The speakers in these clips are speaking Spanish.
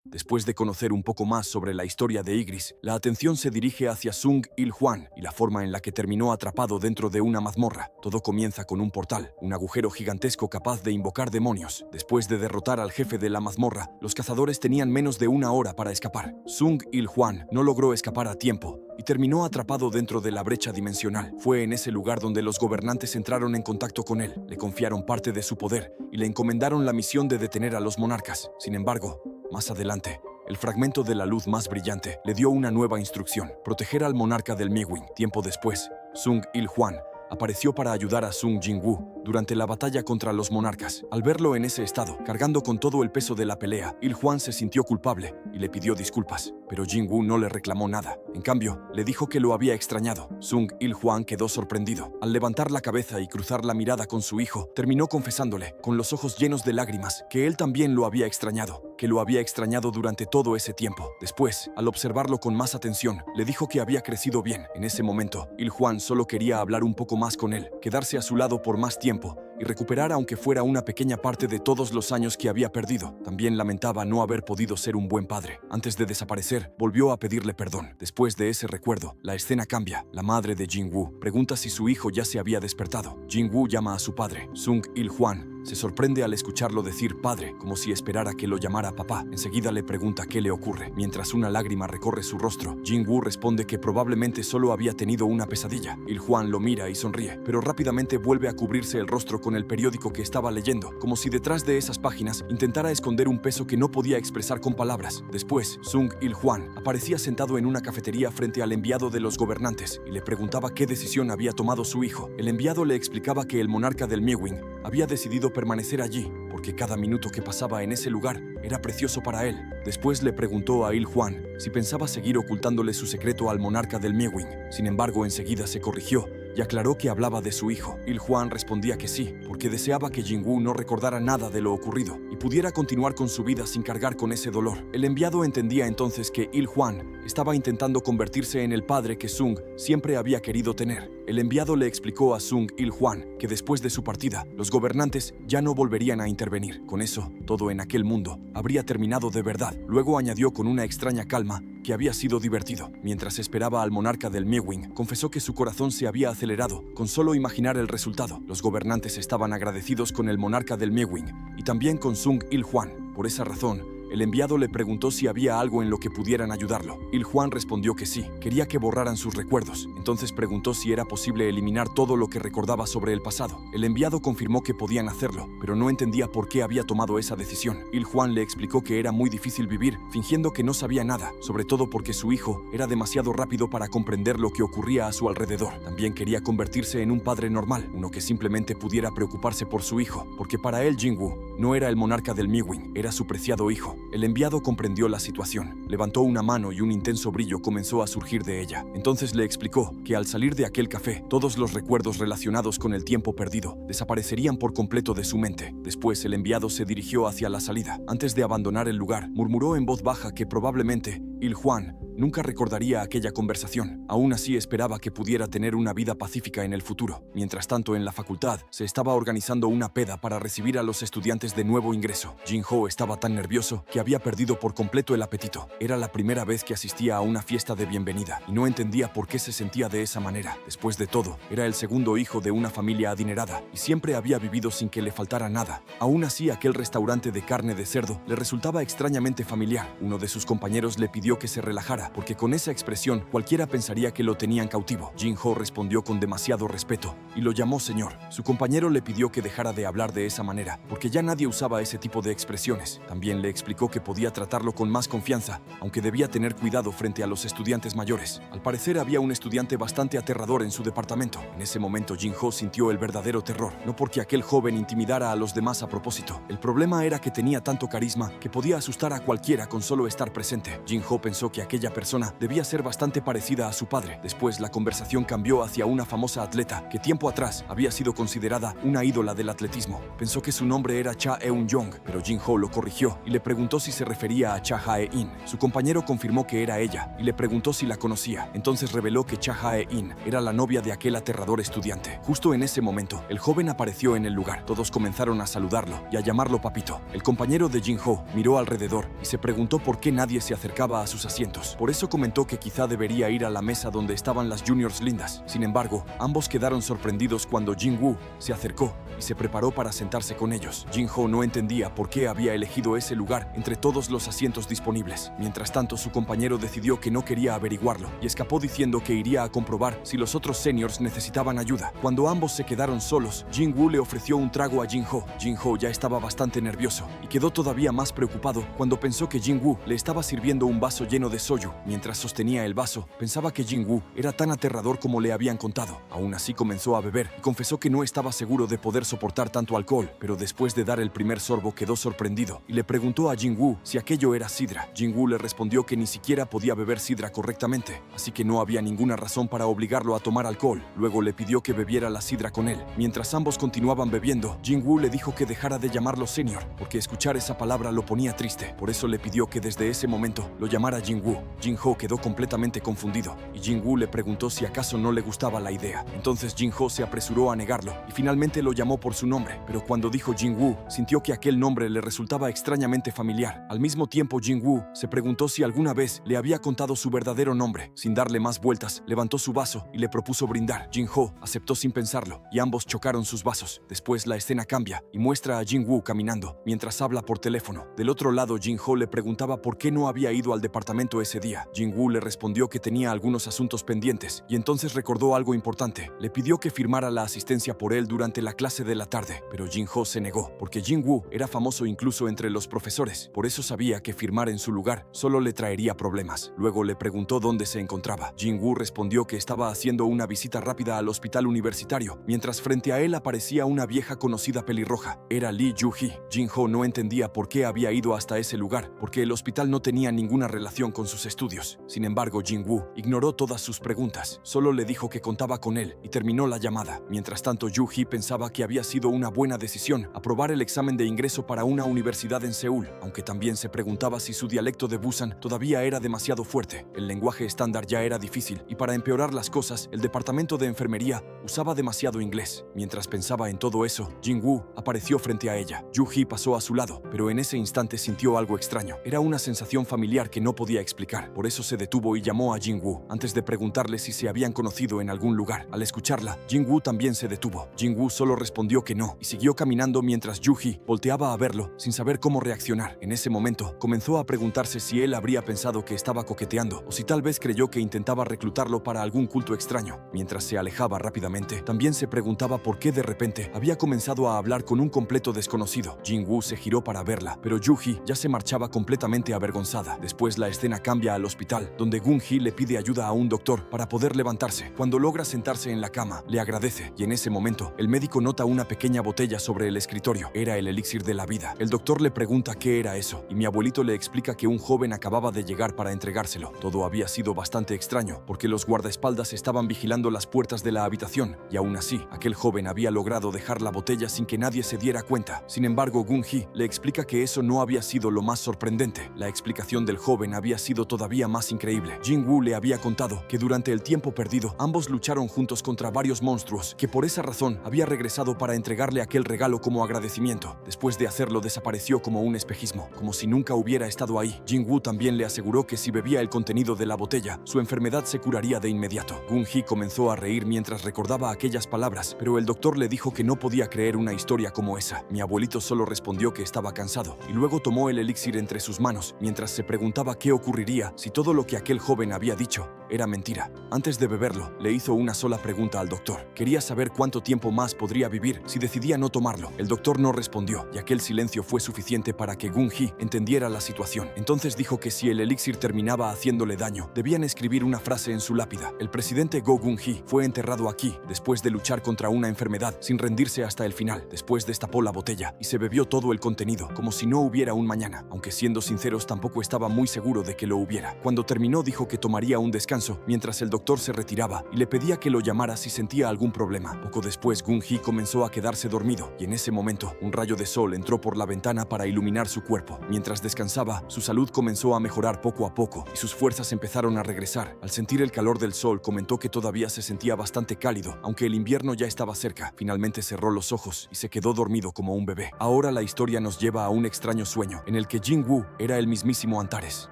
Después de conocer un poco más sobre la historia de Ygritte, la atención se dirige hacia Sung Il-hwan y la forma en la que terminó atrapado dentro de una mazmorra. Todo comienza con un portal, un agujero gigantesco capaz de invocar demonios. Después de derrotar al jefe de la mazmorra, los cazadores tenían menos de una hora para escapar. Sung Il-hwan no logró escapar a tiempo y terminó atrapado dentro de la brecha dimensional. Fue en ese lugar donde los gobernantes entraron en contacto con él, le confiaron parte de su poder y le encomendaron la misión de detener a los monarcas. Sin embargo, más adelante, el fragmento de la luz más brillante le dio una nueva instrucción: proteger al monarca del Mewing. Tiempo después, Sung Il-hwan apareció para ayudar a Sung Jin-woo durante la batalla contra los monarcas. Al verlo en ese estado, cargando con todo el peso de la pelea, Il-hwan se sintió culpable y le pidió disculpas, pero Jin-woo no le reclamó nada. En cambio, le dijo que lo había extrañado. Sung Il-hwan quedó sorprendido. Al levantar la cabeza y cruzar la mirada con su hijo, terminó confesándole, con los ojos llenos de lágrimas, que él también lo había extrañado, que lo había extrañado durante todo ese tiempo. Después, al observarlo con más atención, le dijo que había crecido bien. En ese momento, Il-hwan solo quería hablar un poco más con él, quedarse a su lado por más tiempo y recuperar aunque fuera una pequeña parte de todos los años que había perdido. También lamentaba no haber podido ser un buen padre. Antes de desaparecer, volvió a pedirle perdón. Después de ese recuerdo, la escena cambia. La madre de Jin-woo pregunta si su hijo ya se había despertado. Jin-woo llama a su padre. Sung Il-hwan se sorprende al escucharlo decir padre, como si esperara que lo llamara papá. Enseguida le pregunta qué le ocurre. Mientras una lágrima recorre su rostro, Jin-woo responde que probablemente solo había tenido una pesadilla. Il-hwan lo mira y sonríe, pero rápidamente vuelve a cubrirse el rostro con el periódico que estaba leyendo, como si detrás de esas páginas intentara esconder un peso que no podía expresar con palabras. Después, Sung Il-hwan aparecía sentado en una cafetería frente al enviado de los gobernantes y le preguntaba qué decisión había tomado su hijo. El enviado le explicaba que el monarca del Mewing había decidido permanecer allí porque cada minuto que pasaba en ese lugar era precioso para él. Después le preguntó a Il-hwan si pensaba seguir ocultándole su secreto al monarca del Mewing. Sin embargo, enseguida se corrigió y aclaró que hablaba de su hijo. Il-hwan respondía que sí, porque deseaba que Jin-woo no recordara nada de lo ocurrido y pudiera continuar con su vida sin cargar con ese dolor. El enviado entendía entonces que Il-hwan estaba intentando convertirse en el padre que Sung siempre había querido tener. El enviado le explicó a Sung Il-hwan que después de su partida, los gobernantes ya no volverían a intervenir. Con eso, todo en aquel mundo habría terminado de verdad. Luego añadió con una extraña calma que había sido divertido. Mientras esperaba al monarca del Mewing, confesó que su corazón se había acelerado con solo imaginar el resultado. Los gobernantes estaban agradecidos con el monarca del Mewing y también con Sung Il-hwan. Por esa razón, el enviado le preguntó si había algo en lo que pudieran ayudarlo. Il-hwan respondió que sí, quería que borraran sus recuerdos. Entonces preguntó si era posible eliminar todo lo que recordaba sobre el pasado. El enviado confirmó que podían hacerlo, pero no entendía por qué había tomado esa decisión. Il-hwan le explicó que era muy difícil vivir fingiendo que no sabía nada, sobre todo porque su hijo era demasiado rápido para comprender lo que ocurría a su alrededor. También quería convertirse en un padre normal, uno que simplemente pudiera preocuparse por su hijo, porque para él Jin-woo no era el monarca del Mewing, era su preciado hijo. El enviado comprendió la situación, levantó una mano y un intenso brillo comenzó a surgir de ella. Entonces le explicó que al salir de aquel café, todos los recuerdos relacionados con el tiempo perdido desaparecerían por completo de su mente. Después el enviado se dirigió hacia la salida. Antes de abandonar el lugar, murmuró en voz baja que probablemente Il-hwan nunca recordaría aquella conversación. Aún así esperaba que pudiera tener una vida pacífica en el futuro. Mientras tanto, en la facultad se estaba organizando una peda para recibir a los estudiantes de nuevo ingreso. Jin-ho estaba tan nervioso que había perdido por completo el apetito. Era la primera vez que asistía a una fiesta de bienvenida y no entendía por qué se sentía de esa manera. Después de todo, era el segundo hijo de una familia adinerada y siempre había vivido sin que le faltara nada. Aún así, aquel restaurante de carne de cerdo le resultaba extrañamente familiar. Uno de sus compañeros le pidió que se relajara, porque con esa expresión cualquiera pensaría que lo tenían cautivo. Jin-ho respondió con demasiado respeto y lo llamó señor. Su compañero le pidió que dejara de hablar de esa manera, porque ya nadie usaba ese tipo de expresiones. También le explicó que podía tratarlo con más confianza, aunque debía tener cuidado frente a los estudiantes mayores. Al parecer había un estudiante bastante aterrador en su departamento. En ese momento Jin-ho sintió el verdadero terror, no porque aquel joven intimidara a los demás a propósito. El problema era que tenía tanto carisma que podía asustar a cualquiera con solo estar presente. Jin-ho Luego pensó que aquella persona debía ser bastante parecida a su padre. Después la conversación cambió hacia una famosa atleta que tiempo atrás había sido considerada una ídola del atletismo. Pensó que su nombre era Cha Eun-jong, pero Jin-ho lo corrigió y le preguntó si se refería a Cha Hae-in. Su compañero confirmó que era ella y le preguntó si la conocía. Entonces reveló que Cha Hae-in era la novia de aquel aterrador estudiante. Justo en ese momento, el joven apareció en el lugar. Todos comenzaron a saludarlo y a llamarlo papito. El compañero de Jin-ho miró alrededor y se preguntó por qué nadie se acercaba a sus asientos. Por eso comentó que quizá debería ir a la mesa donde estaban las juniors lindas. Sin embargo, ambos quedaron sorprendidos cuando Jin-woo se acercó y se preparó para sentarse con ellos. Jin-ho no entendía por qué había elegido ese lugar entre todos los asientos disponibles. Mientras tanto, su compañero decidió que no quería averiguarlo y escapó diciendo que iría a comprobar si los otros seniors necesitaban ayuda. Cuando ambos se quedaron solos, Jin-woo le ofreció un trago a Jin-ho. Jin-ho ya estaba bastante nervioso y quedó todavía más preocupado cuando pensó que Jin-woo le estaba sirviendo un vaso lleno de soju. Mientras sostenía el vaso, pensaba que Jin-woo era tan aterrador como le habían contado. Aún así comenzó a beber y confesó que no estaba seguro de poder soportar tanto alcohol, pero después de dar el primer sorbo quedó sorprendido y le preguntó a Jin-woo si aquello era sidra. Jin-woo le respondió que ni siquiera podía beber sidra correctamente, así que no había ninguna razón para obligarlo a tomar alcohol. Luego le pidió que bebiera la sidra con él. Mientras ambos continuaban bebiendo, Jin-woo le dijo que dejara de llamarlo senior, porque escuchar esa palabra lo ponía triste. Por eso le pidió que desde ese momento lo llamara Jin-woo. Jin-ho quedó completamente confundido y Jin-woo le preguntó si acaso no le gustaba la idea. Entonces Jin-ho se apresuró a negarlo y finalmente lo llamó por su nombre, pero cuando dijo Jin-woo, sintió que aquel nombre le resultaba extrañamente familiar. Al mismo tiempo, Jin-woo se preguntó si alguna vez le había contado su verdadero nombre. Sin darle más vueltas, levantó su vaso y le propuso brindar. Jin-ho aceptó sin pensarlo y ambos chocaron sus vasos. Después la escena cambia y muestra a Jin-woo caminando mientras habla por teléfono. Del otro lado, Jin-ho le preguntaba por qué no había ido al departamento ese día. Jin-woo le respondió que tenía algunos asuntos pendientes y entonces recordó algo importante. Le pidió que firmara la asistencia por él durante la clase de la tarde, pero Jin-ho se negó porque Jin-woo era famoso incluso entre los profesores. Por eso sabía que firmar en su lugar solo le traería problemas. Luego le preguntó dónde se encontraba. Jin-woo respondió que estaba haciendo una visita rápida al hospital universitario, mientras frente a él aparecía una vieja conocida pelirroja. Era Lee Ju-hee. Jin-ho no entendía por qué había ido hasta ese lugar, porque el hospital no tenía ninguna relación con sus estudios. Sin embargo, Jin-woo ignoró todas sus preguntas. Solo le dijo que contaba con él y terminó la llamada. Mientras tanto, Ju-hee pensaba que había sido una buena decisión aprobar el examen de ingreso para una universidad en Seúl, aunque también se preguntaba si su dialecto de Busan todavía era demasiado fuerte. El lenguaje estándar ya era difícil y para empeorar las cosas, el departamento de enfermería usaba demasiado inglés. Mientras pensaba en todo eso, Jin-woo apareció frente a ella. Ju-hee pasó a su lado, pero en ese instante sintió algo extraño. Era una sensación familiar que no podía explicar. Por eso se detuvo y llamó a Jin-woo antes de preguntarle si se habían conocido en algún lugar. Al escucharla, Jin-woo también se detuvo. Jin-woo solo respondió que no y siguió caminando mientras Ju-hee volteaba a verlo sin saber cómo reaccionar. En ese momento, comenzó a preguntarse si él habría pensado que estaba coqueteando o si tal vez creyó que intentaba reclutarlo para algún culto extraño. Mientras se alejaba rápidamente, también se preguntaba por qué de repente había comenzado a hablar con un completo desconocido. Jin-woo se giró para verla, pero Ju-hee ya se marchaba completamente avergonzada. Después la escena cambia al hospital, donde Gun-hee le pide ayuda a un doctor para poder levantarse. Cuando logra sentarse en la cama, le agradece y en ese momento, el médico nota una pequeña botella sobre el escritorio. Era el elixir de la vida. El doctor le pregunta qué era eso y mi abuelito le explica que un joven acababa de llegar para entregárselo. Todo había sido bastante extraño porque los guardaespaldas estaban vigilando las puertas de la habitación y aún así, aquel joven había logrado dejar la botella sin que nadie se diera cuenta. Sin embargo, Gun-hee le explica que eso no había sido lo más sorprendente. La explicación del joven había sido todavía más increíble. Jin-woo le había contado que durante el tiempo perdido, ambos lucharon juntos contra varios monstruos, que por esa razón había regresado para entregarle aquel regalo como agradecimiento. Después de hacerlo, desapareció como un espejismo, como si nunca hubiera estado ahí. Jin-woo también le aseguró que si bebía el contenido de la botella, su enfermedad se curaría de inmediato. Gun-hee comenzó a reír mientras recordaba aquellas palabras, pero el doctor le dijo que no podía creer una historia como esa. Mi abuelito solo respondió que estaba cansado y luego tomó el elixir entre sus manos mientras se preguntaba qué ocurriría si todo lo que aquel joven había dicho era mentira. Antes de beberlo, le hizo una sola pregunta al doctor. Quería saber cuánto tiempo más podría vivir sobrevivir si decidía no tomarlo. El doctor no respondió, y aquel silencio fue suficiente para que Gung-hee entendiera la situación. Entonces dijo que si el elixir terminaba haciéndole daño, debían escribir una frase en su lápida. El presidente Go Gung-hee fue enterrado aquí, después de luchar contra una enfermedad, sin rendirse hasta el final. Después destapó la botella y se bebió todo el contenido, como si no hubiera un mañana, aunque siendo sinceros tampoco estaba muy seguro de que lo hubiera. Cuando terminó dijo que tomaría un descanso, mientras el doctor se retiraba y le pedía que lo llamara si sentía algún problema. Poco después Gung-hee comenzó a quedarse dormido, y en ese momento un rayo de sol entró por la ventana para iluminar su cuerpo. Mientras descansaba, su salud comenzó a mejorar poco a poco y sus fuerzas empezaron a regresar. Al sentir el calor del sol, comentó que todavía se sentía bastante cálido, aunque el invierno ya estaba cerca. Finalmente cerró los ojos y se quedó dormido como un bebé. Ahora la historia nos lleva a un extraño sueño, en el que Jin-woo era el mismísimo Antares,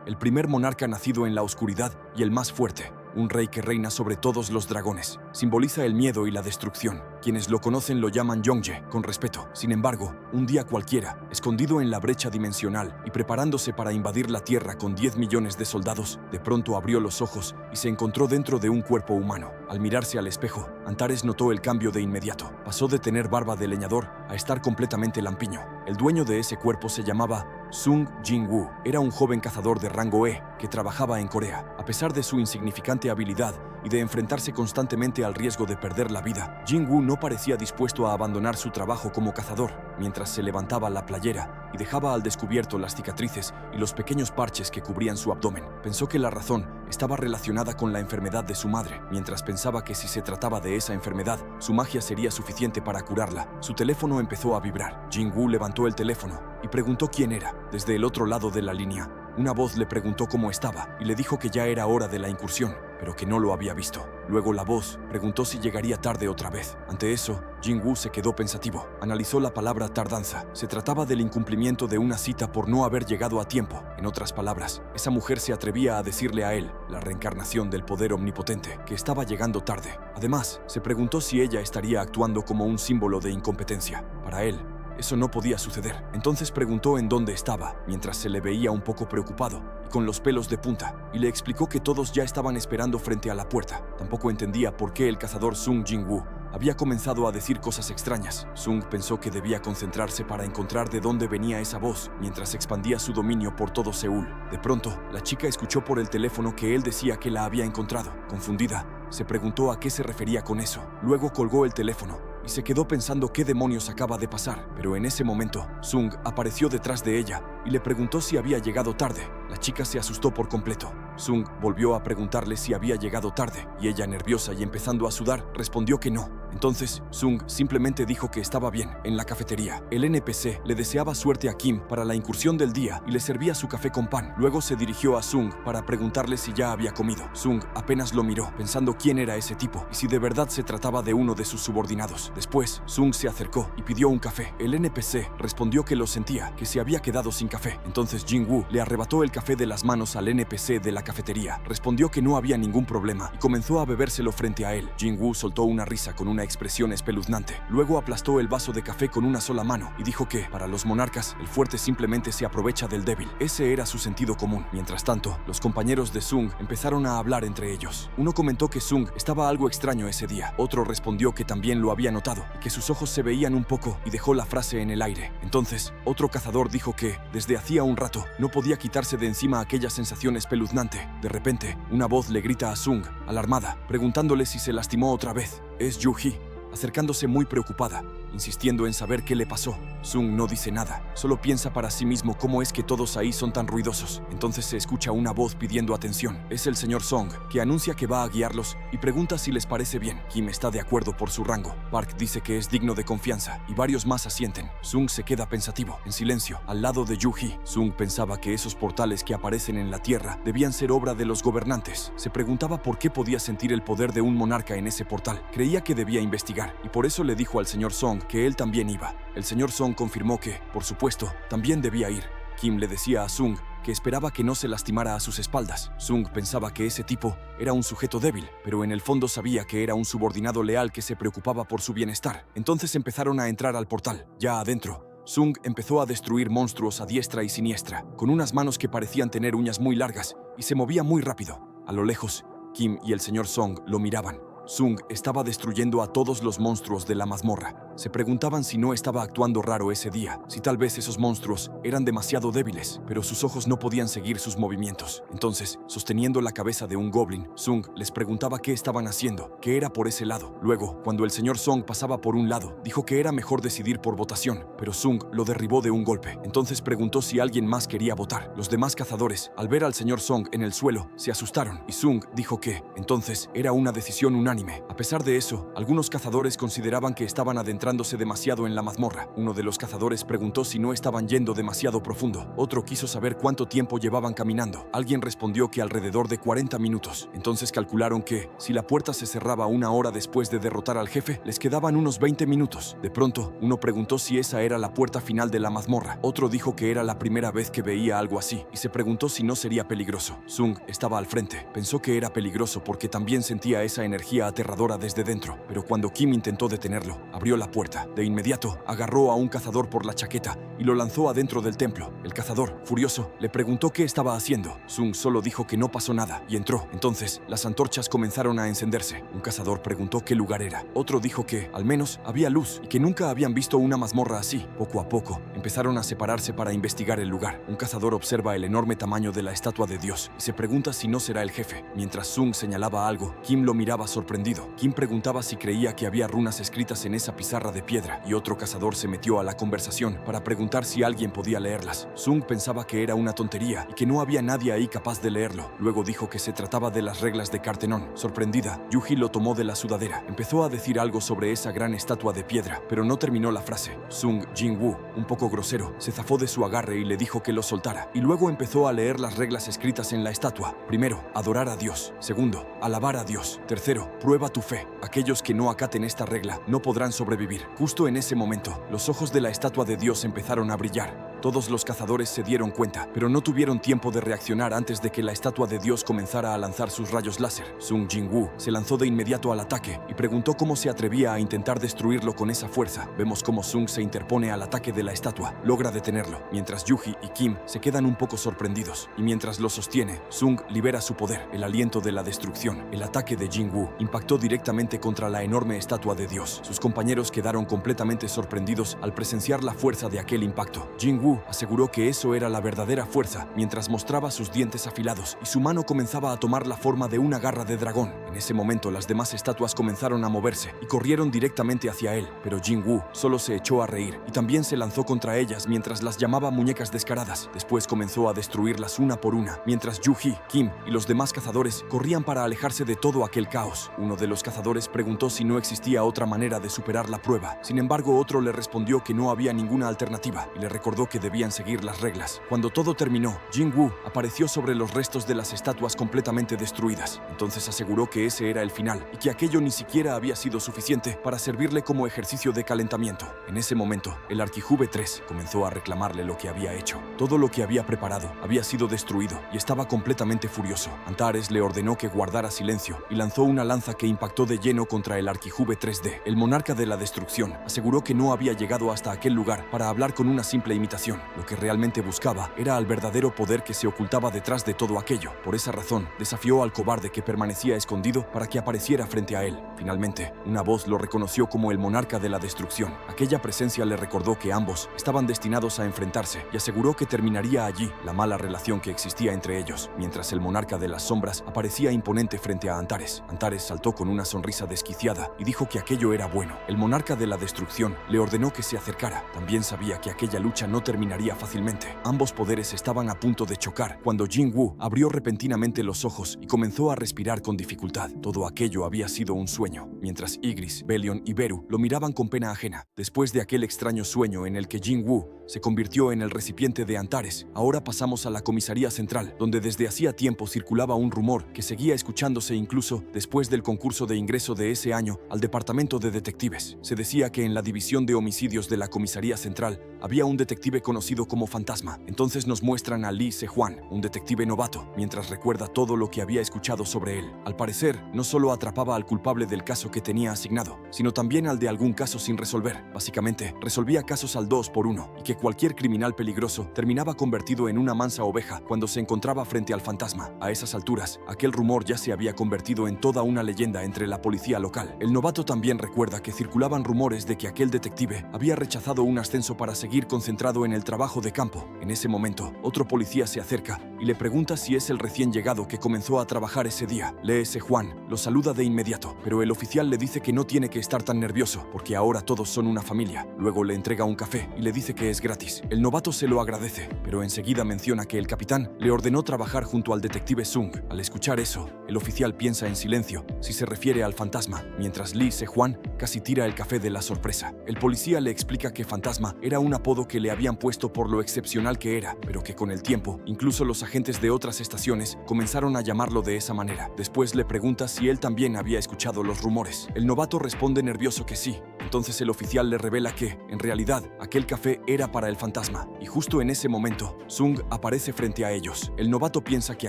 el primer monarca nacido en la oscuridad y el más fuerte. Un rey que reina sobre todos los dragones. Simboliza el miedo y la destrucción. Quienes lo conocen lo llaman Yongye, con respeto. Sin embargo, un día cualquiera, escondido en la brecha dimensional y preparándose para invadir la Tierra con 10 millones de soldados, de pronto abrió los ojos y se encontró dentro de un cuerpo humano. Al mirarse al espejo, Antares notó el cambio de inmediato. Pasó de tener barba de leñador a estar completamente lampiño. El dueño de ese cuerpo se llamaba Sung Jin-woo. Era un joven cazador de rango E que trabajaba en Corea. A pesar de su insignificante habilidad y de enfrentarse constantemente al riesgo de perder la vida, Jin-woo no parecía dispuesto a abandonar su trabajo como cazador. Mientras se levantaba la playera y dejaba al descubierto las cicatrices y los pequeños parches que cubrían su abdomen, pensó que la razón estaba relacionada con la enfermedad de su madre. Mientras pensaba que si se trataba de esa enfermedad, su magia sería suficiente para curarla, su teléfono empezó a vibrar. Jin-woo levantó el teléfono y preguntó quién era. Desde el otro lado de la línea, una voz le preguntó cómo estaba y le dijo que ya era hora de la incursión, pero que no lo había visto. Luego la voz preguntó si llegaría tarde otra vez. Ante eso, Jin-woo se quedó pensativo. Analizó la palabra tardanza. Se trataba del incumplimiento de una cita por no haber llegado a tiempo. En otras palabras, esa mujer se atrevía a decirle a él, la reencarnación del poder omnipotente, que estaba llegando tarde. Además, se preguntó si ella estaría actuando como un símbolo de incompetencia. Para él, eso no podía suceder. Entonces preguntó en dónde estaba, mientras se le veía un poco preocupado y con los pelos de punta, y le explicó que todos ya estaban esperando frente a la puerta. Tampoco entendía por qué el cazador Sung Jin-woo había comenzado a decir cosas extrañas. Sung pensó que debía concentrarse para encontrar de dónde venía esa voz, mientras expandía su dominio por todo Seúl. De pronto, la chica escuchó por el teléfono que él decía que la había encontrado. Confundida, se preguntó a qué se refería con eso. Luego colgó el teléfono y se quedó pensando qué demonios acaba de pasar. Pero en ese momento, Sung apareció detrás de ella y le preguntó si había llegado tarde. La chica se asustó por completo. Sung volvió a preguntarle si había llegado tarde, y ella, nerviosa y empezando a sudar, respondió que no. Entonces, Sung simplemente dijo que estaba bien, en la cafetería. El NPC le deseaba suerte a Kim para la incursión del día y le servía su café con pan. Luego se dirigió a Sung para preguntarle si ya había comido. Sung apenas lo miró, pensando quién era ese tipo y si de verdad se trataba de uno de sus subordinados. Después, Sung se acercó y pidió un café. El NPC respondió que lo sentía, que se había quedado sin café. Entonces Jin-woo le arrebató el café de las manos al NPC de la cafetería. Respondió que no había ningún problema y comenzó a bebérselo frente a él. Jin-woo soltó una risa con una expresión espeluznante. Luego aplastó el vaso de café con una sola mano y dijo que, para los monarcas, el fuerte simplemente se aprovecha del débil. Ese era su sentido común. Mientras tanto, los compañeros de Sung empezaron a hablar entre ellos. Uno comentó que Sung estaba algo extraño ese día. Otro respondió que también lo había notado y que sus ojos se veían un poco, y dejó la frase en el aire. Entonces, otro cazador dijo que, desde hacía un rato, no podía quitarse de encima aquella sensación espeluznante. De repente, una voz le grita a Sung, alarmada, preguntándole si se lastimó otra vez. Es Yu-hee, acercándose muy preocupada, insistiendo en saber qué le pasó. Sung no dice nada, solo piensa para sí mismo cómo es que todos ahí son tan ruidosos. Entonces se escucha una voz pidiendo atención. Es el señor Song, que anuncia que va a guiarlos y pregunta si les parece bien. Kim está de acuerdo por su rango. Park dice que es digno de confianza y varios más asienten. Sung se queda pensativo, en silencio, al lado de Yu-hee. Sung pensaba que esos portales que aparecen en la tierra debían ser obra de los gobernantes. Se preguntaba por qué podía sentir el poder de un monarca en ese portal. Creía que debía investigar y por eso le dijo al señor Song que él también iba. El señor Song confirmó que, por supuesto, también debía ir. Kim le decía a Sung que esperaba que no se lastimara a sus espaldas. Sung pensaba que ese tipo era un sujeto débil, pero en el fondo sabía que era un subordinado leal que se preocupaba por su bienestar. Entonces empezaron a entrar al portal. Ya adentro, Sung empezó a destruir monstruos a diestra y siniestra, con unas manos que parecían tener uñas muy largas y se movía muy rápido. A lo lejos, Kim y el señor Song lo miraban. Sung estaba destruyendo a todos los monstruos de la mazmorra. Se preguntaban si no estaba actuando raro ese día, si tal vez esos monstruos eran demasiado débiles, pero sus ojos no podían seguir sus movimientos. Entonces, sosteniendo la cabeza de un goblin, Sung les preguntaba qué estaban haciendo, qué era por ese lado. Luego, cuando el señor Song pasaba por un lado, dijo que era mejor decidir por votación, pero Sung lo derribó de un golpe. Entonces preguntó si alguien más quería votar. Los demás cazadores, al ver al señor Song en el suelo, se asustaron, y Sung dijo que, entonces, era una decisión unánime. A pesar de eso, algunos cazadores consideraban que estaban adentrándose demasiado en la mazmorra. Uno de los cazadores preguntó si no estaban yendo demasiado profundo. Otro quiso saber cuánto tiempo llevaban caminando. Alguien respondió que alrededor de 40 minutos. Entonces calcularon que, si la puerta se cerraba una hora después de derrotar al jefe, les quedaban unos 20 minutos. De pronto, uno preguntó si esa era la puerta final de la mazmorra. Otro dijo que era la primera vez que veía algo así, y se preguntó si no sería peligroso. Sung estaba al frente. Pensó que era peligroso porque también sentía esa energía aterradora desde dentro. Pero cuando Kim intentó detenerlo, abrió la puerta. De inmediato, agarró a un cazador por la chaqueta y lo lanzó adentro del templo. El cazador, furioso, le preguntó qué estaba haciendo. Sung solo dijo que no pasó nada y entró. Entonces, las antorchas comenzaron a encenderse. Un cazador preguntó qué lugar era. Otro dijo que, al menos, había luz y que nunca habían visto una mazmorra así. Poco a poco, empezaron a separarse para investigar el lugar. Un cazador observa el enorme tamaño de la estatua de Dios y se pregunta si no será el jefe. Mientras Sung señalaba algo, Kim lo miraba sorprendido. Kim preguntaba si creía que había runas escritas en esa pizarra de piedra, y otro cazador se metió a la conversación para preguntar si alguien podía leerlas. Sung pensaba que era una tontería y que no había nadie ahí capaz de leerlo. Luego dijo que se trataba de las reglas de Cartenón. Sorprendida, Yuji lo tomó de la sudadera. Empezó a decir algo sobre esa gran estatua de piedra, pero no terminó la frase. Sung Jin-woo, un poco grosero, se zafó de su agarre y le dijo que lo soltara, y luego empezó a leer las reglas escritas en la estatua. Primero, adorar a Dios. Segundo, alabar a Dios. Tercero, prueba tu fe. Aquellos que no acaten esta regla no podrán sobrevivir. Justo en ese momento, los ojos de la estatua de Dios empezaron a brillar. Todos los cazadores se dieron cuenta, pero no tuvieron tiempo de reaccionar antes de que la estatua de Dios comenzara a lanzar sus rayos láser. Sung Jin-woo se lanzó de inmediato al ataque y preguntó cómo se atrevía a intentar destruirlo con esa fuerza. Vemos cómo Sung se interpone al ataque de la estatua, logra detenerlo, mientras Yuji y Kim se quedan un poco sorprendidos. Y mientras lo sostiene, Sung libera su poder, el aliento de la destrucción. El ataque de Jin-woo impactó directamente contra la enorme estatua de Dios. Sus compañeros quedaron completamente sorprendidos al presenciar la fuerza de aquel impacto. Jin-woo aseguró que eso era la verdadera fuerza, mientras mostraba sus dientes afilados y su mano comenzaba a tomar la forma de una garra de dragón. En ese momento las demás estatuas comenzaron a moverse y corrieron directamente hacia él, pero Jin-woo solo se echó a reír y también se lanzó contra ellas mientras las llamaba muñecas descaradas. Después comenzó a destruirlas una por una, mientras Yuji, Kim y los demás cazadores corrían para alejarse de todo aquel caos. Uno de los cazadores preguntó si no existía otra manera de superar la prueba. Sin embargo, otro le respondió que no había ninguna alternativa y le recordó que debían seguir las reglas. Cuando todo terminó, Jin-woo apareció sobre los restos de las estatuas completamente destruidas. Entonces aseguró que ese era el final y que aquello ni siquiera había sido suficiente para servirle como ejercicio de calentamiento. En ese momento, el Arquijube 3 comenzó a reclamarle lo que había hecho. Todo lo que había preparado había sido destruido y estaba completamente furioso. Antares le ordenó que guardara silencio y lanzó una lanza que impactó de lleno contra el Arquijube 3D. El monarca de la destrucción aseguró que no había llegado hasta aquel lugar para hablar con una simple imitación. Lo que realmente buscaba era al verdadero poder que se ocultaba detrás de todo aquello. Por esa razón, desafió al cobarde que permanecía escondido para que apareciera frente a él. Finalmente, una voz lo reconoció como el monarca de la destrucción. Aquella presencia le recordó que ambos estaban destinados a enfrentarse y aseguró que terminaría allí la mala relación que existía entre ellos, mientras el monarca de las sombras aparecía imponente frente a Antares. Antares saltó con una sonrisa desquiciada y dijo que aquello era bueno. El monarca de la destrucción le ordenó que se acercara. También sabía que aquella lucha no terminaría fácilmente. Ambos poderes estaban a punto de chocar cuando Jin-woo abrió repentinamente los ojos y comenzó a respirar con dificultad. Todo aquello había sido un sueño, mientras Ygritte, Belion y Beru lo miraban con pena ajena. Después de aquel extraño sueño en el que Jin-woo se convirtió en el recipiente de Antares, ahora pasamos a la comisaría central, donde desde hacía tiempo circulaba un rumor que seguía escuchándose incluso después del concurso de ingreso de ese año al departamento de detectives. Se decía que en la división de homicidios de la comisaría central había un detective conocido como Fantasma. Entonces nos muestran a Lee Se-hwan, un detective novato, mientras recuerda todo lo que había escuchado sobre él. Al parecer, no solo atrapaba al culpable del caso que tenía asignado, sino también al de algún caso sin resolver. Básicamente, resolvía casos al 2x1 y que cualquier criminal peligroso terminaba convertido en una mansa oveja cuando se encontraba frente al fantasma. A esas alturas, aquel rumor ya se había convertido en toda una leyenda entre la policía local. El novato también recuerda que circulaban rumores de que aquel detective había rechazado un ascenso para seguir concentrado en el trabajo de campo. En ese momento, otro policía se acerca y le pregunta si es el recién llegado que comenzó a trabajar ese día. Lee Se-hwan lo saluda de inmediato, pero el oficial le dice que no tiene que estar tan nervioso, porque ahora todos son una familia. Luego le entrega un café y le dice que es gratis. El novato se lo agradece, pero enseguida menciona que el capitán le ordenó trabajar junto al detective Sung. Al escuchar eso, el oficial piensa en silencio si se refiere al fantasma, mientras Lee Se-hwan casi tira el café de la sorpresa. El policía le explica que Fantasma era un apodo que le habían puesto por lo excepcional que era, pero que con el tiempo, incluso los agentes de otras estaciones comenzaron a llamarlo de esa manera. Después le pregunta si él también había escuchado los rumores. El novato responde nervioso que sí. Entonces el oficial le revela que, en realidad, aquel café era para el fantasma. Y justo en ese momento, Sung aparece frente a ellos. El novato piensa que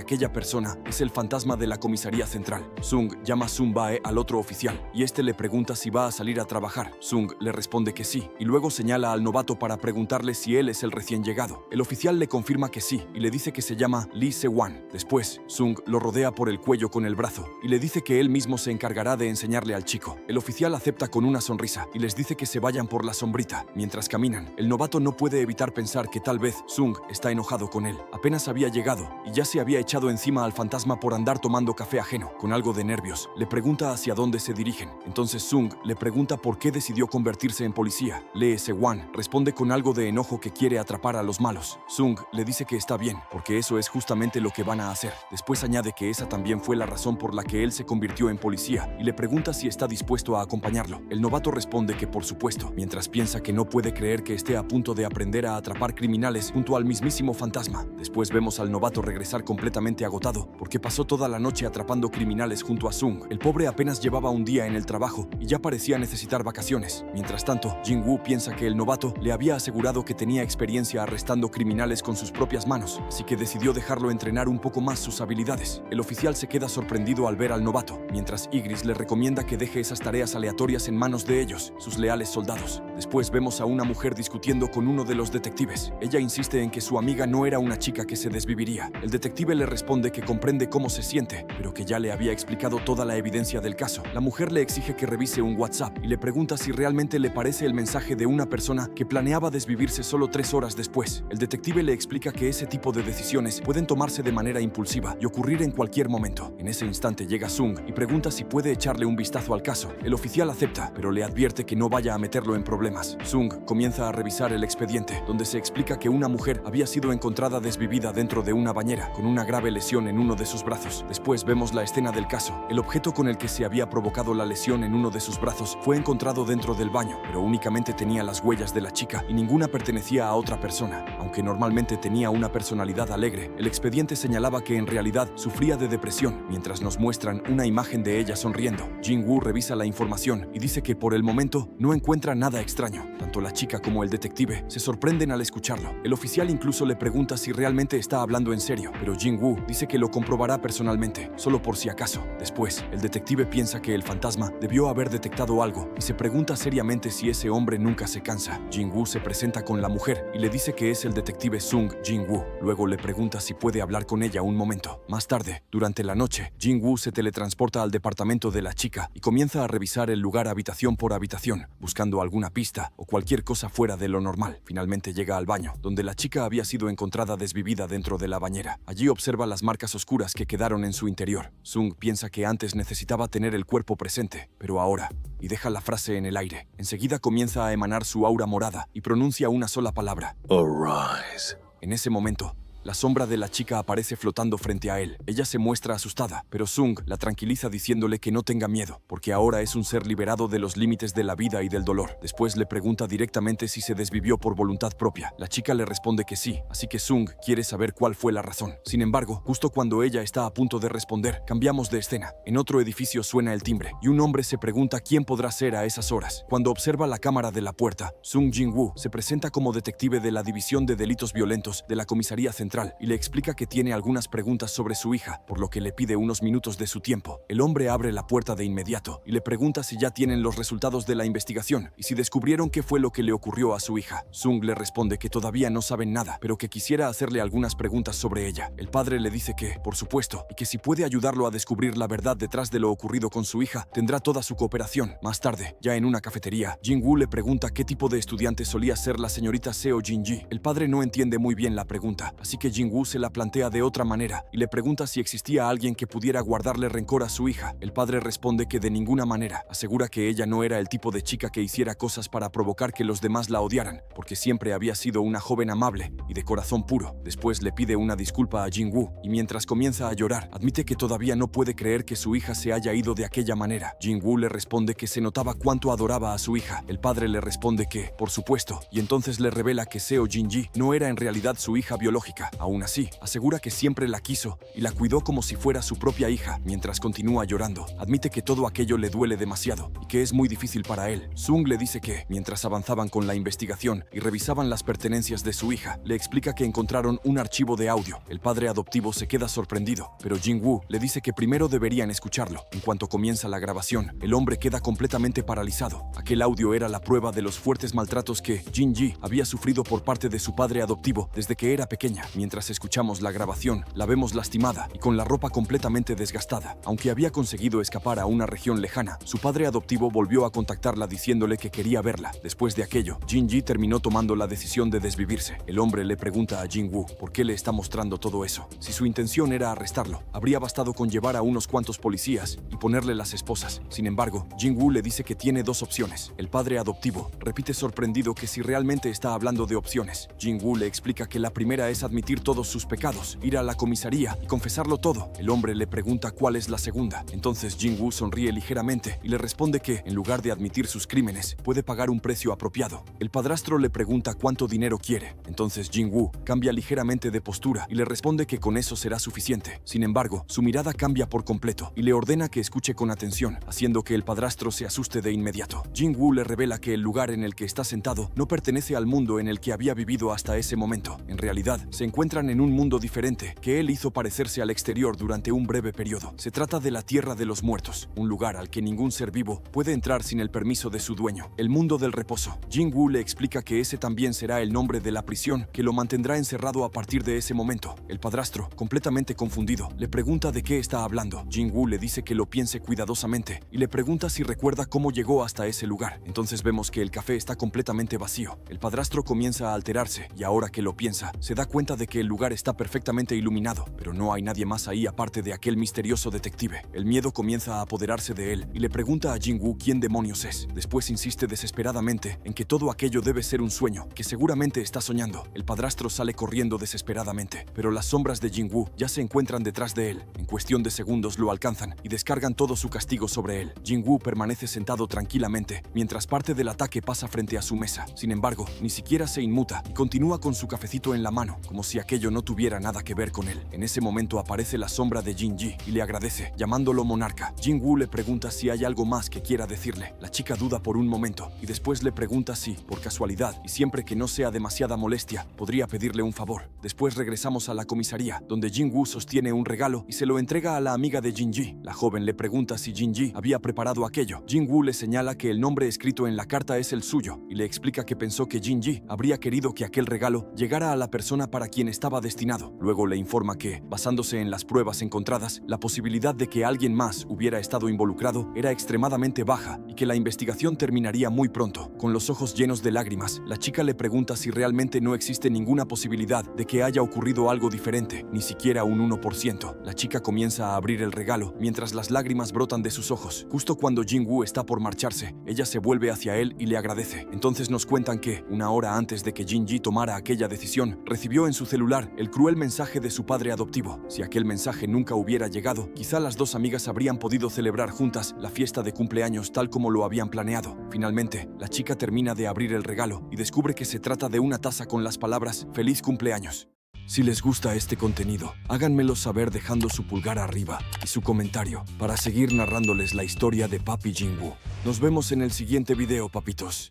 aquella persona es el fantasma de la comisaría central. Sung llama Sun Bae al otro oficial, y este le pregunta si va a salir a trabajar. Sung le responde que sí, y luego señala al novato para preguntarle si él es el recién llegado. El oficial le confirma que sí, y le dice que se llama Lee Se-hwan. Después, Sung lo rodea por el cuello con el brazo, y le dice que él mismo se encargará de enseñarle al chico. El oficial acepta con una sonrisa, y les dice que se vayan por la sombrita. Mientras caminan, el novato no puede evitar pensar que tal vez Sung está enojado con él. Apenas había llegado, y ya se había echado encima al fantasma por andar tomando café ajeno. Con algo de nervios, le pregunta hacia dónde se dirigen. Entonces Sung le pregunta por qué decidió convertirse en policía. Lee Se-hwan responde con algo de enojo que quiere atrapar a los malos. Sung le dice que está bien, porque eso es justamente lo que van a hacer. Después añade que esa también fue la razón por la que él se convirtió en policía, y le pregunta si está dispuesto a acompañarlo. El novato responde que por supuesto, mientras piensa que no puede creer que esté a punto de aprender a atrapar criminales junto al mismísimo fantasma. Después vemos al novato regresar completamente agotado, porque pasó toda la noche atrapando criminales junto a Sung. El pobre apenas llevaba un día en el trabajo y ya parecía necesitar vacaciones. Mientras tanto, Jin-woo piensa que el novato le había asegurado que tenía experiencia arrestando criminales con sus propias manos, así que decidió dejarlo entrenar un poco más sus habilidades. El oficial se queda sorprendido al ver al novato, mientras Igris le recomienda que deje esas tareas aleatorias en manos de ellos, sus leales soldados. Después vemos a una mujer discutiendo con uno de los detectives. Ella insiste en que su amiga no era una chica que se desviviría. El detective le responde que comprende cómo se siente, pero que ya le había explicado toda la evidencia del caso. La mujer le exige que revise un WhatsApp y le pregunta si realmente le parece el mensaje de una persona que planeaba desvivirse solo 3 horas después. El detective le explica que ese tipo de decisiones pueden tomarse de manera impulsiva y ocurrir en cualquier momento. En ese instante llega Sung y pregunta si puede echarle un vistazo al caso. El oficial acepta, pero le advierte que no vaya a meterlo en problemas. Sung comienza a revisar el expediente, donde se explica que una mujer había sido encontrada desvivida dentro de una bañera, con una grave lesión en uno de sus brazos. Después vemos la escena del caso. El objeto con el que se había provocado la lesión en uno de sus brazos fue encontrado dentro del baño, pero únicamente tenía las huellas de la chica y ninguna pertenecía a otra persona. Aunque normalmente tenía una personalidad alegre, el expediente señalaba que en realidad sufría de depresión, mientras nos muestran una imagen de ella sonriendo. Jin-woo revisa la información y dice que por el momento no encuentra nada extraño. Tanto la chica como el detective se sorprenden al escucharlo. El oficial incluso le pregunta si realmente está hablando en serio, pero Jin-woo dice que lo comprobará personalmente, solo por si acaso. Después, el detective piensa que el fantasma debió haber detectado algo y se pregunta seriamente si ese hombre nunca se cansa. Jin-woo se presenta con la mujer y le dice que es el detective Sung Jin-woo. Luego le pregunta si puede hablar con ella un momento. Más tarde, durante la noche, Jin-woo se teletransporta al departamento de la chica y comienza a revisar el lugar habitación por habitación, buscando alguna pista o cualquier cosa fuera de lo normal. Finalmente llega al baño, donde la chica había sido encontrada desvivida dentro de la bañera. Allí observa las marcas oscuras que quedaron en su interior. Sung piensa que antes necesitaba tener el cuerpo presente, pero ahora, y deja la frase en el aire. Enseguida comienza a emanar su aura morada y pronuncia una sola palabra: Arise. En ese momento, La sombra de la chica aparece flotando frente a él. Ella se muestra asustada, pero Sung la tranquiliza diciéndole que no tenga miedo, porque ahora es un ser liberado de los límites de la vida y del dolor. Después le pregunta directamente si se desvivió por voluntad propia. La chica le responde que sí, así que Sung quiere saber cuál fue la razón. Sin embargo, justo cuando ella está a punto de responder, cambiamos de escena. En otro edificio suena el timbre, y un hombre se pregunta quién podrá ser a esas horas. Cuando observa la cámara de la puerta, Sung Jin-woo se presenta como detective de la División de Delitos Violentos de la Comisaría Central y le explica que tiene algunas preguntas sobre su hija, por lo que le pide unos minutos de su tiempo. El hombre abre la puerta de inmediato y le pregunta si ya tienen los resultados de la investigación y si descubrieron qué fue lo que le ocurrió a su hija. Sung le responde que todavía no saben nada, pero que quisiera hacerle algunas preguntas sobre ella. El padre le dice que, por supuesto, y que si puede ayudarlo a descubrir la verdad detrás de lo ocurrido con su hija, tendrá toda su cooperación. Más tarde, ya en una cafetería, Jin-woo le pregunta qué tipo de estudiante solía ser la señorita Seo Jin-ji. El padre no entiende muy bien la pregunta, así que Jin-woo se la plantea de otra manera y le pregunta si existía alguien que pudiera guardarle rencor a su hija. El padre responde que de ninguna manera. Asegura que ella no era el tipo de chica que hiciera cosas para provocar que los demás la odiaran, porque siempre había sido una joven amable y de corazón puro. Después le pide una disculpa a Jin-woo y mientras comienza a llorar, admite que todavía no puede creer que su hija se haya ido de aquella manera. Jin-woo le responde que se notaba cuánto adoraba a su hija. El padre le responde que, por supuesto, y entonces le revela que Seo Jin-ji no era en realidad su hija biológica. Aún así, asegura que siempre la quiso y la cuidó como si fuera su propia hija. Mientras continúa llorando, admite que todo aquello le duele demasiado y que es muy difícil para él. Sung le dice que, mientras avanzaban con la investigación y revisaban las pertenencias de su hija, le explica que encontraron un archivo de audio. El padre adoptivo se queda sorprendido, pero Jin-woo le dice que primero deberían escucharlo. En cuanto comienza la grabación, el hombre queda completamente paralizado. Aquel audio era la prueba de los fuertes maltratos que Jin-ji había sufrido por parte de su padre adoptivo desde que era pequeña. Mientras escuchamos la grabación, la vemos lastimada y con la ropa completamente desgastada. Aunque había conseguido escapar a una región lejana, su padre adoptivo volvió a contactarla diciéndole que quería verla. Después de aquello, Jin-ji terminó tomando la decisión de desvivirse. El hombre le pregunta a Jin-woo por qué le está mostrando todo eso. Si su intención era arrestarlo, habría bastado con llevar a unos cuantos policías y ponerle las esposas. Sin embargo, Jin-woo le dice que tiene dos opciones. El padre adoptivo repite sorprendido que si realmente está hablando de opciones. Jin-woo le explica que la primera es admitir todos sus pecados, ir a la comisaría y confesarlo todo. El hombre le pregunta cuál es la segunda. Entonces Jin-woo sonríe ligeramente y le responde que, en lugar de admitir sus crímenes, puede pagar un precio apropiado. El padrastro le pregunta cuánto dinero quiere. Entonces Jin-woo cambia ligeramente de postura y le responde que con eso será suficiente. Sin embargo, su mirada cambia por completo y le ordena que escuche con atención, haciendo que el padrastro se asuste de inmediato. Jin-woo le revela que el lugar en el que está sentado no pertenece al mundo en el que había vivido hasta ese momento. En realidad, se encuentran en un mundo diferente que él hizo parecerse al exterior durante un breve periodo. Se trata de la Tierra de los Muertos, un lugar al que ningún ser vivo puede entrar sin el permiso de su dueño, el mundo del reposo. Jin-woo le explica que ese también será el nombre de la prisión que lo mantendrá encerrado a partir de ese momento. El padrastro, completamente confundido, le pregunta de qué está hablando. Jin-woo le dice que lo piense cuidadosamente y le pregunta si recuerda cómo llegó hasta ese lugar. Entonces vemos que el café está completamente vacío. El padrastro comienza a alterarse y ahora que lo piensa, se da cuenta de que el lugar está perfectamente iluminado, pero no hay nadie más ahí aparte de aquel misterioso detective. El miedo comienza a apoderarse de él y le pregunta a Jin-woo quién demonios es. Después insiste desesperadamente en que todo aquello debe ser un sueño, que seguramente está soñando. El padrastro sale corriendo desesperadamente, pero las sombras de Jin-woo ya se encuentran detrás de él. En cuestión de segundos lo alcanzan y descargan todo su castigo sobre él. Jin-woo permanece sentado tranquilamente mientras parte del ataque pasa frente a su mesa. Sin embargo, ni siquiera se inmuta y continúa con su cafecito en la mano, como si aquello no tuviera nada que ver con él. En ese momento aparece la sombra de Jin-ji y le agradece, llamándolo monarca. Jin-woo le pregunta si hay algo más que quiera decirle. La chica duda por un momento y después le pregunta si, por casualidad y siempre que no sea demasiada molestia, podría pedirle un favor. Después regresamos a la comisaría, donde Jin-woo sostiene un regalo y se lo entrega a la amiga de Jin-ji. La joven le pregunta si Jin-ji había preparado aquello. Jin-woo le señala que el nombre escrito en la carta es el suyo y le explica que pensó que Jin-ji habría querido que aquel regalo llegara a la persona para quien estaba destinado. Luego le informa que, basándose en las pruebas encontradas, la posibilidad de que alguien más hubiera estado involucrado era extremadamente baja y que la investigación terminaría muy pronto. Con los ojos llenos de lágrimas, la chica le pregunta si realmente no existe ninguna posibilidad de que haya ocurrido algo diferente, ni siquiera un 1%. La chica comienza a abrir el regalo mientras las lágrimas brotan de sus ojos. Justo cuando Jin-woo está por marcharse, ella se vuelve hacia él y le agradece. Entonces nos cuentan que, una hora antes de que Jin-ji tomara aquella decisión, recibió en su celular el cruel mensaje de su padre adoptivo. Si aquel mensaje nunca hubiera llegado, quizá las dos amigas habrían podido celebrar juntas la fiesta de cumpleaños tal como lo habían planeado. Finalmente, la chica termina de abrir el regalo y descubre que se trata de una taza con las palabras "Feliz cumpleaños". Si les gusta este contenido, háganmelo saber dejando su pulgar arriba y su comentario para seguir narrándoles la historia de Papi Jinwoo. Nos vemos en el siguiente video, papitos.